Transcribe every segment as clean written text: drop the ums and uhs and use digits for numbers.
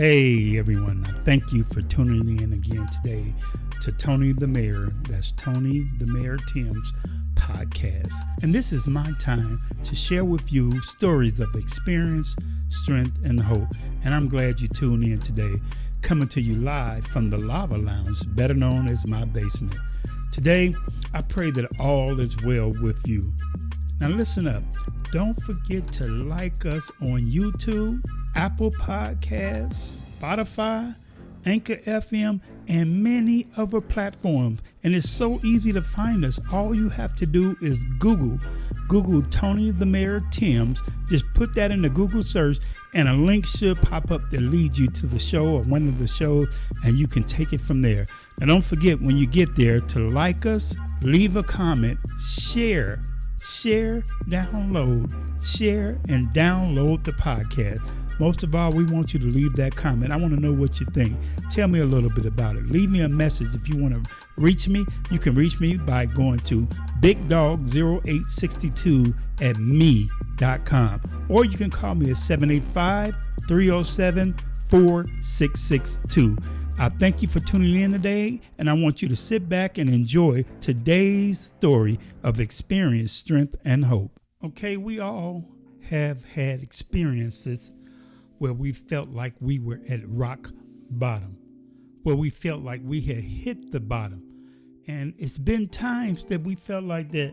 Hey everyone, thank you for tuning in again today to Tony the Mayor, that's Tony the Mayor Tim's podcast. And this is my time to share with you stories of experience, strength, and hope. And I'm glad you tuned in today, coming to you live from the Lava Lounge, better known as my basement. Today, I pray that all is well with you. Now listen up, don't forget to like us on YouTube, Apple Podcasts, Spotify, Anchor FM, and many other platforms. And it's so easy to find us. All you have to do is Google Tony the Mayor Tim's. Just put that in the Google search and a link should pop up that leads you to the show or one of the shows, and you can take it from there. Now don't forget when you get there to like us, leave a comment, share, download, share, and download the podcast. Most of all, we want you to leave that comment. I want to know what you think. Tell me a little bit about it. Leave me a message. If you want to reach me, you can reach me by going to bigdog0862@me.com. Or you can call me at 785-307-4662. I thank you for tuning in today, and I want you to sit back and enjoy today's story of experience, strength, and hope. Okay, we all have had experiences where we felt like we were at rock bottom, where we felt like we had hit the bottom. And it's been times that we felt like that,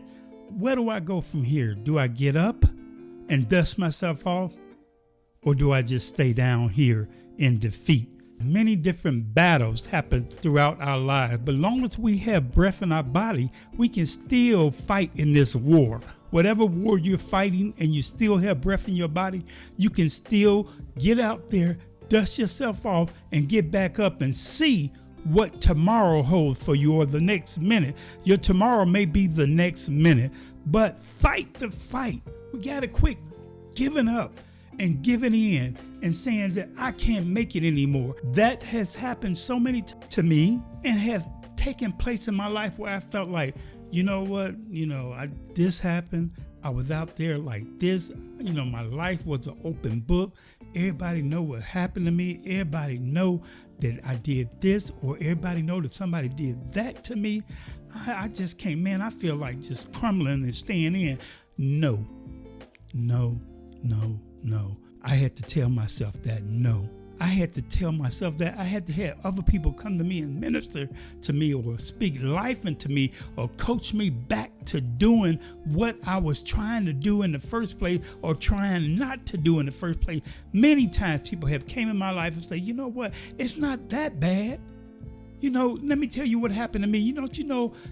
where do I go from here? Do I get up and dust myself off? Or do I just stay down here in defeat? Many different battles happen throughout our lives, but as long as we have breath in our body, we can still fight in this war. Whatever war you're fighting and you still have breath in your body, you can still get out there, dust yourself off, and get back up and see what tomorrow holds for you or the next minute. Your tomorrow may be the next minute, but fight the fight. We got to quit giving up and giving in and saying that I can't make it anymore. That has happened so many times to me and have taken place in my life where I felt like, you know what, this happened. I was out there like this. My life was an open book. Everybody know what happened to me. Everybody know that I did this, or everybody know that somebody did that to me. I just can't, man, I feel like just crumbling and staying in. No. I had to tell myself that no. I had to tell myself that. I had to have other people come to me and minister to me or speak life into me or coach me back to doing what I was trying to do in the first place or trying not to do in the first place. Many times people have came in my life and say, you know what, it's not that bad. Let me tell you what happened to me.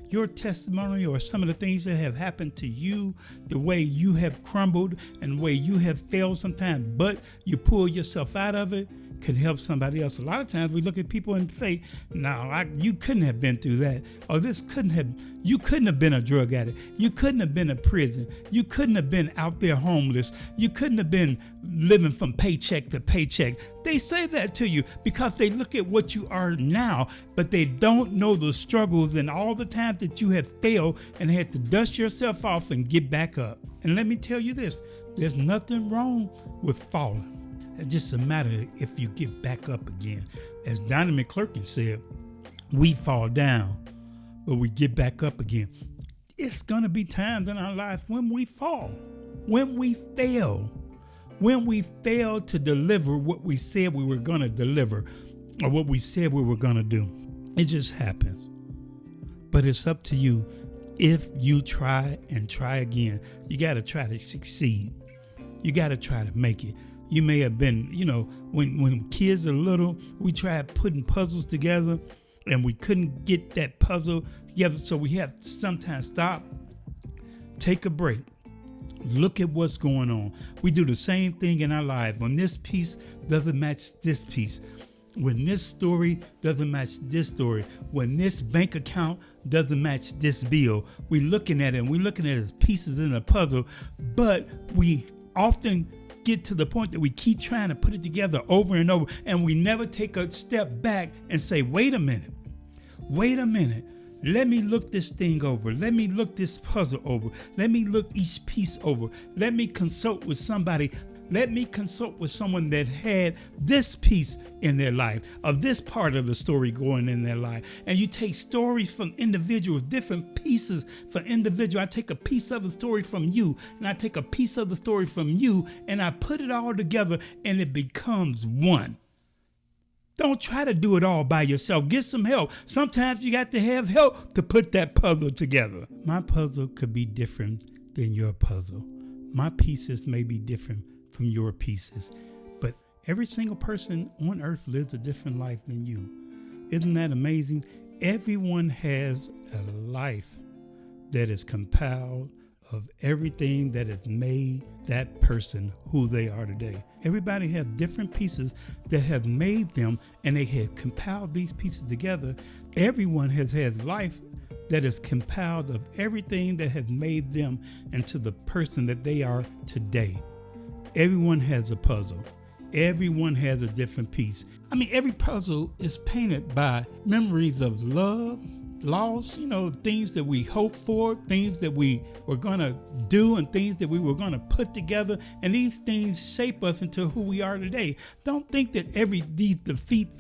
Your testimony or some of the things that have happened to you, the way you have crumbled and the way you have failed sometimes, but you pull yourself out of it, could help somebody else. A lot of times we look at people and say, no, you couldn't have been through that. Or you couldn't have been a drug addict. You couldn't have been in prison. You couldn't have been out there homeless. You couldn't have been living from paycheck to paycheck. They say that to you because they look at what you are now, but they don't know the struggles and all the times that you have failed and had to dust yourself off and get back up. And let me tell you this, there's nothing wrong with falling. It's just a matter if you get back up again. As Donnie McClurkin said, we fall down, but we get back up again. It's going to be times in our life when we fall, when we fail to deliver what we said we were going to deliver or what we said we were going to do. It just happens. But it's up to you. If you try and try again, you got to try to succeed. You got to try to make it. You may have been, when kids are little, we tried putting puzzles together and we couldn't get that puzzle together. So we have to sometimes stop, take a break, look at what's going on. We do the same thing in our life. When this piece doesn't match this piece, when this story doesn't match this story, when this bank account doesn't match this bill, we're looking at it and we're looking at it as pieces in a puzzle, but we often get to the point that we keep trying to put it together over and over, and we never take a step back and say, wait a minute, let me look this thing over, let me look this puzzle over, let me look each piece over, let me consult with somebody Let me consult with someone that had this piece in their life, of this part of the story going in their life. And you take stories from individuals, different pieces for individual. I take a piece of the story from you, and I take a piece of the story from you, and I put it all together, and it becomes one. Don't try to do it all by yourself. Get some help. Sometimes you got to have help to put that puzzle together. My puzzle could be different than your puzzle. My pieces may be different from your pieces, but every single person on earth lives a different life than you. Isn't that amazing? Everyone has a life that is compiled of everything that has made that person who they are today. Everybody have different pieces that have made them, and they have compiled these pieces together. Everyone has had life that is compiled of everything that has made them into the person that they are today. Everyone has a puzzle. Everyone has a different piece. Every puzzle is painted by memories of love, loss, things that we hope for, things that we were going to do, and things that we were going to put together. And these things shape us into who we are today. Don't think that these defeats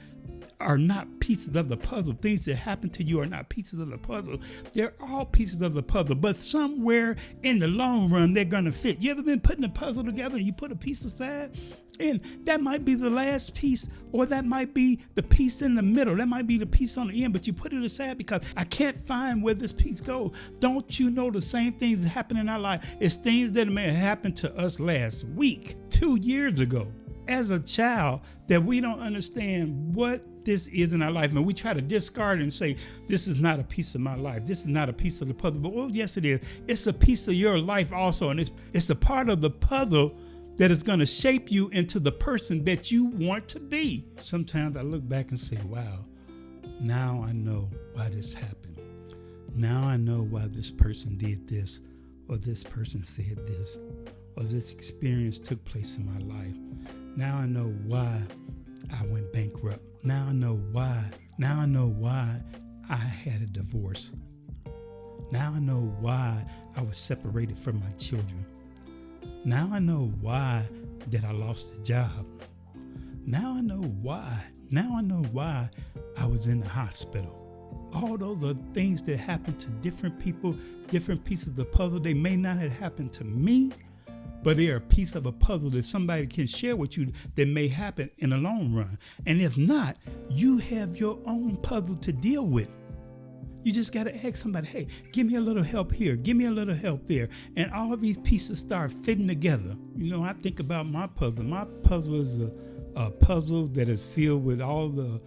are not pieces of the puzzle. Things that happen to you are not pieces of the puzzle. They're all pieces of the puzzle, but somewhere in the long run, they're going to fit. You ever been putting a puzzle together and you put a piece aside? And that might be the last piece, or that might be the piece in the middle. That might be the piece on the end, but you put it aside because I can't find where this piece goes. Don't you know the same things that happen in our life? It's things that may have happened to us last week, 2 years ago, as a child, that we don't understand what this is in our life. And we try to discard and say, this is not a piece of my life. This is not a piece of the puzzle. But, yes, it is. It's a piece of your life also. And it's a part of the puzzle that is going to shape you into the person that you want to be. Sometimes I look back and say, wow, now I know why this happened. Now I know why this person did this, or this person said this, or this experience took place in my life. Now I know why I went bankrupt. Now I know why. Now I know why I had a divorce. Now I know why I was separated from my children. Now I know why that I lost a job. Now I know why. Now I know why I was in the hospital. All those are things that happen to different people, different pieces of the puzzle. They may not have happened to me, but they are a piece of a puzzle that somebody can share with you that may happen in the long run. And if not, you have your own puzzle to deal with. You just got to ask somebody, hey, give me a little help here. Give me a little help there. And all of these pieces start fitting together. I think about my puzzle. My puzzle is a puzzle that is filled with all the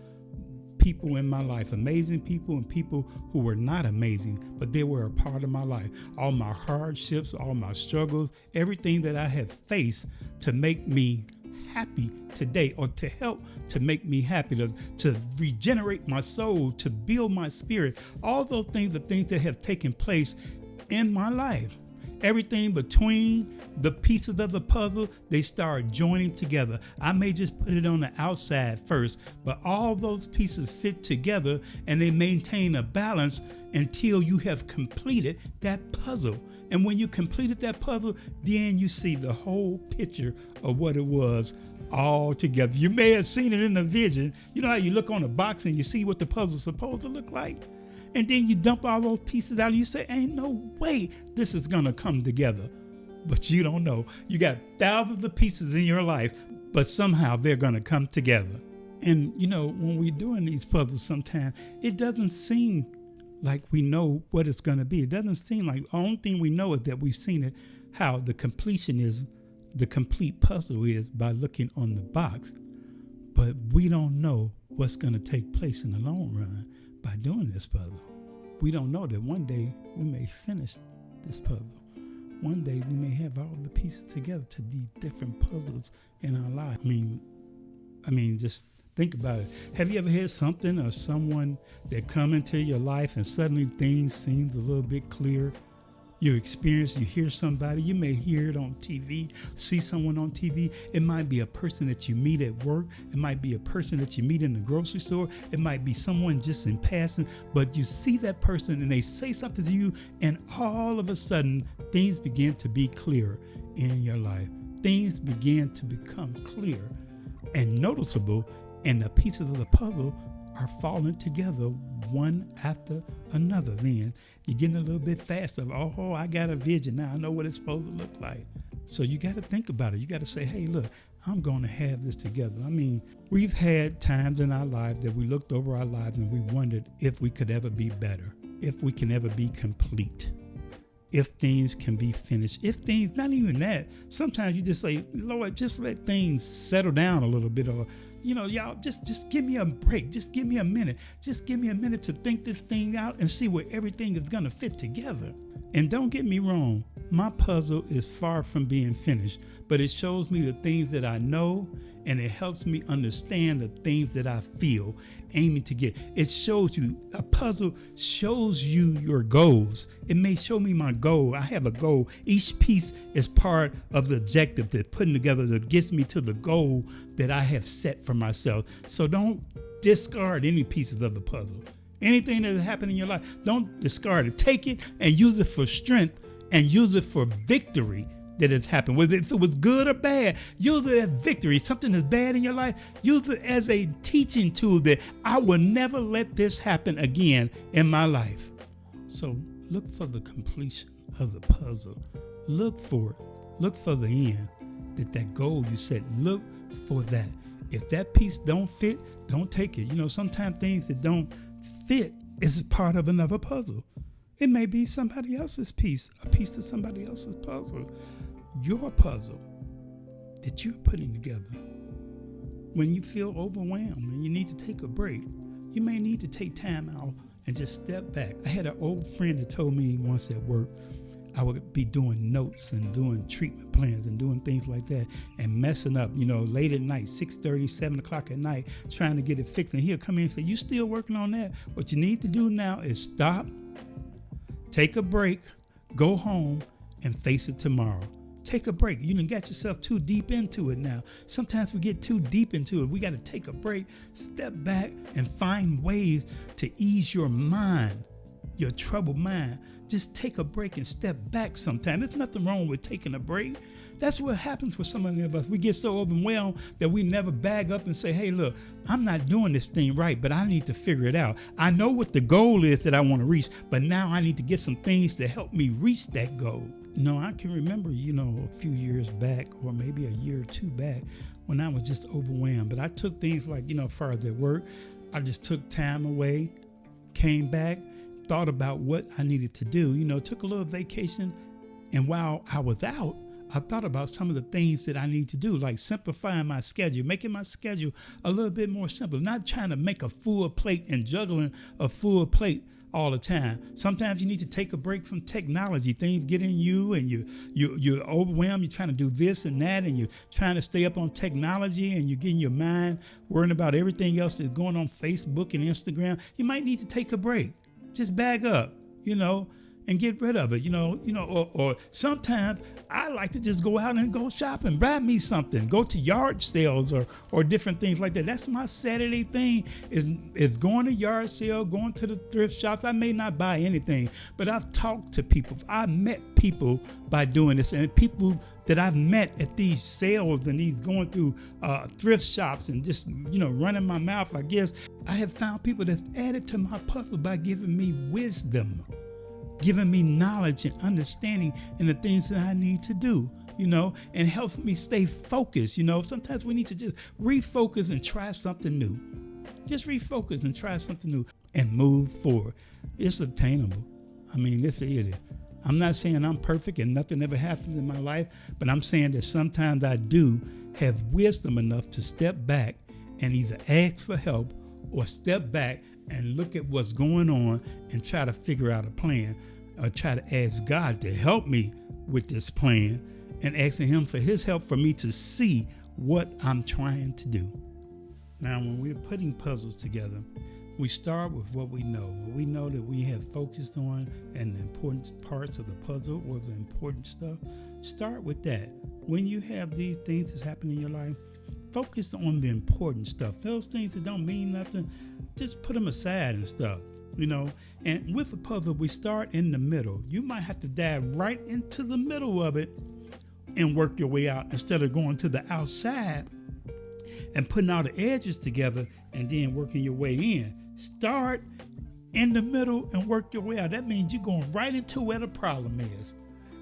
people in my life, amazing people and people who were not amazing, but they were a part of my life. All my hardships, all my struggles, everything that I have faced to make me happy today, or to help to make me happy, to regenerate my soul, to build my spirit. All those things are things that have taken place in my life. Everything between the pieces of the puzzle, they start joining together. I may just put it on the outside first, but all those pieces fit together and they maintain a balance until you have completed that puzzle. And when you completed that puzzle, then you see the whole picture of what it was all together. You may have seen it in the vision. You know how you look on a box and you see what the puzzle's supposed to look like? And then you dump all those pieces out and you say, ain't no way this is going to come together. But you don't know. You got thousands of pieces in your life, but somehow they're going to come together. And, when we're doing these puzzles sometimes, it doesn't seem like we know what it's going to be. It doesn't seem like the only thing we know is that we've seen it, how the completion is, the complete puzzle is by looking on the box. But we don't know what's going to take place in the long run by doing this puzzle. We don't know that one day we may finish this puzzle. One day we may have all the pieces together to these different puzzles in our life. I mean, just think about it. Have you ever had something or someone that come into your life and suddenly things seems a little bit clearer? You hear somebody, you may hear it on TV, see someone on TV. It might be a person that you meet at work. It might be a person that you meet in the grocery store. It might be someone just in passing, but you see that person and they say something to you, and all of a sudden things begin to be clearer in your life. things began to become clear and noticeable, and the pieces of the puzzle are falling together one after another. Then you're getting a little bit faster. Oh, I got a vision now. I know what it's supposed to look like. So you got to think about it. You got to say, hey, look, I'm going to have this together. I mean, we've had times in our life that we looked over our lives and we wondered if we could ever be better, if we can ever be complete, if things can be finished, if things, not even that. Sometimes you just say, Lord, just let things settle down a little bit, or, y'all, just give me a break. Just give me a minute. Just give me a minute to think this thing out and see where everything is going to fit together. And don't get me wrong, my puzzle is far from being finished, but it shows me the things that I know, and it helps me understand the things that I feel aiming to get. It shows you, a puzzle shows you your goals. It may show me my goal. I have a goal. Each piece is part of the objective that putting together that gets me to the goal that I have set for myself. So don't discard any pieces of the puzzle. Anything that has happened in your life, don't discard it. Take it and use it for strength and use it for victory that has happened. Whether it was good or bad, use it as victory. Something that's bad in your life, use it as a teaching tool that I will never let this happen again in my life. So look for the completion of the puzzle. Look for it. Look for the end. That goal you set, look for that. If that piece don't fit, don't take it. Sometimes things that don't fit is part of another puzzle. It may be somebody else's piece, a piece to somebody else's puzzle. Your puzzle that you're putting together. When you feel overwhelmed and you need to take a break, you may need to take time out and just step back. I had an old friend that told me once at work, I would be doing notes and doing treatment plans and doing things like that and messing up, late at night, 6:30, 7 o'clock at night, trying to get it fixed. And he'll come in and say, you still working on that? What you need to do now is stop, take a break, go home, and face it tomorrow. Take a break. You done got yourself too deep into it now. Sometimes we get too deep into it. We got to take a break, step back, and find ways to ease your mind, your troubled mind. Just take a break and step back sometimes. There's nothing wrong with taking a break. That's what happens with so many of us. We get so overwhelmed that we never bag up and say, hey, look, I'm not doing this thing right, but I need to figure it out. I know what the goal is that I want to reach, but now I need to get some things to help me reach that goal. I can remember, a few years back, or maybe a year or two back, when I was just overwhelmed. But I took things like, far as at work, I just took time away, came back, thought about what I needed to do, took a little vacation. And while I was out, I thought about some of the things that I need to do, like simplifying my schedule, making my schedule a little bit more simple, not trying to make a full plate and juggling a full plate all the time. Sometimes you need to take a break from technology. Things get in you and you're overwhelmed. You're trying to do this and that, and you're trying to stay up on technology, and you're getting your mind worrying about everything else that's going on Facebook and Instagram. You might need to take a break. Just bag up, and get rid of it, or sometimes I like to just go out and go shopping, buy me something, go to yard sales or different things like that. That's my Saturday thing is going to yard sale, going to the thrift shops. I may not buy anything, but I've talked to people. I met people by doing this, and people that I've met at these sales and these going through thrift shops and just, running my mouth, I guess. I have found people that's added to my puzzle by giving me wisdom, giving me knowledge and understanding in the things that I need to do, and helps me stay focused. Sometimes we need to just refocus and try something new. Just refocus and try something new and move forward. It's attainable. This is it. I'm not saying I'm perfect and nothing ever happens in my life, but I'm saying that sometimes I do have wisdom enough to step back and either ask for help or step back and look at what's going on and try to figure out a plan, or try to ask God to help me with this plan, and asking him for his help for me to see what I'm trying to do. Now, when we're putting puzzles together, we start with what we know. What we know that we have focused on and the important parts of the puzzle or the important stuff. Start with that. When you have these things that's happening in your life, focus on the important stuff. Those things that don't mean nothing, just put them aside and stuff, And with a puzzle, we start in the middle. You might have to dive right into the middle of it, and work your way out instead of going to the outside and putting all the edges together and then working your way in. Start in the middle and work your way out. That means you're going right into where the problem is,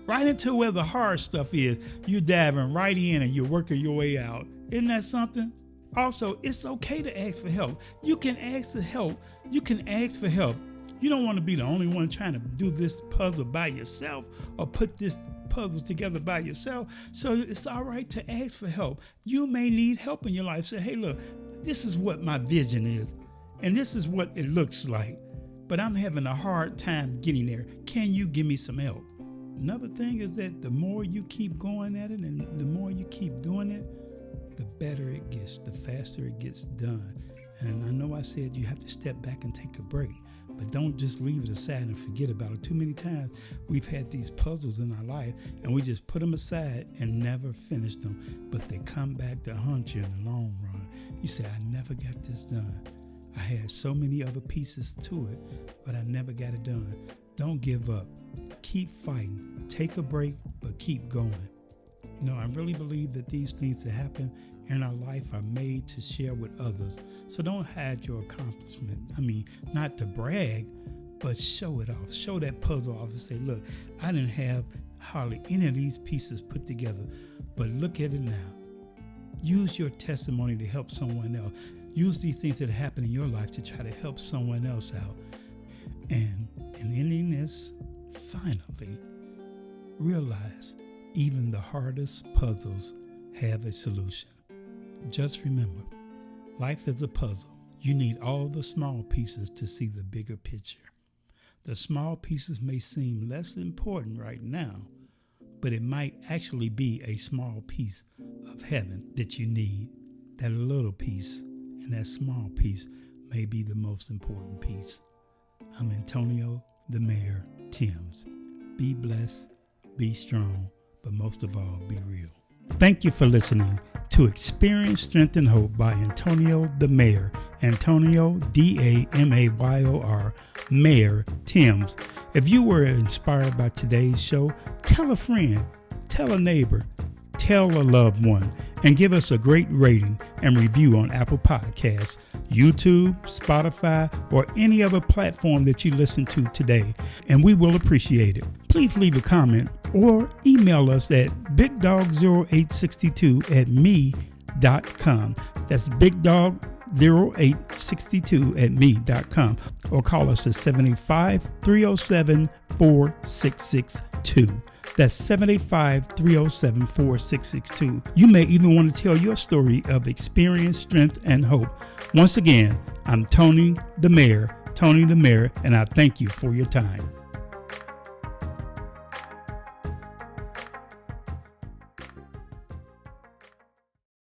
right into where the hard stuff is. You're diving right in and you're working your way out. Isn't that something? Also, it's okay to ask for help. You can ask for help. You can ask for help. You don't want to be the only one trying to do this puzzle by yourself or put this puzzle together by yourself. So it's all right to ask for help. You may need help in your life. Say, hey, look, this is what my vision is, and this is what it looks like, but I'm having a hard time getting there. Can you give me some help? Another thing is that the more you keep going at it and the more you keep doing it, the better it gets, the faster it gets done. And I know I said you have to step back and take a break, but don't just leave it aside and forget about it. Too many times we've had these puzzles in our life and we just put them aside and never finish them, but they come back to haunt you in the long run. You say, I never got this done. I had so many other pieces to it, but I never got it done. Don't give up. Keep fighting. Take a break, but keep going. You know, I really believe that these things that happen in our life are made to share with others. So don't hide your accomplishment. I mean, not to brag, but show it off. Show that puzzle off and say, look, I didn't have hardly any of these pieces put together, but look at it now. Use your testimony to help someone else. Use these things that happen in your life to try to help someone else out. And in ending this, finally, realize even the hardest puzzles have a solution. Just remember, life is a puzzle. You need all the small pieces to see the bigger picture. The small pieces may seem less important right now, but it might actually be a small piece of heaven that you need. That little piece and that small piece may be the most important piece. I'm Antonio, the Mayor Timms. Be blessed, be strong, but most of all, be real. Thank you for listening to Experience, Strength, and Hope by Antonio the Mayor. Antonio, D-A-M-A-Y-O-R, Mayor Timms. If you were inspired by today's show, tell a friend, tell a neighbor, tell a loved one, and give us a great rating and review on Apple Podcasts, YouTube, Spotify, or any other platform that you listen to today, and we will appreciate it. Please leave a comment or email us at bigdog0862@me.com. That's bigdog0862@me.com, or call us at 785-307-4662. That's 785-307-4662. You may even want to tell your story of experience, strength, and hope. Once again, I'm Tony the Mayor, and I thank you for your time.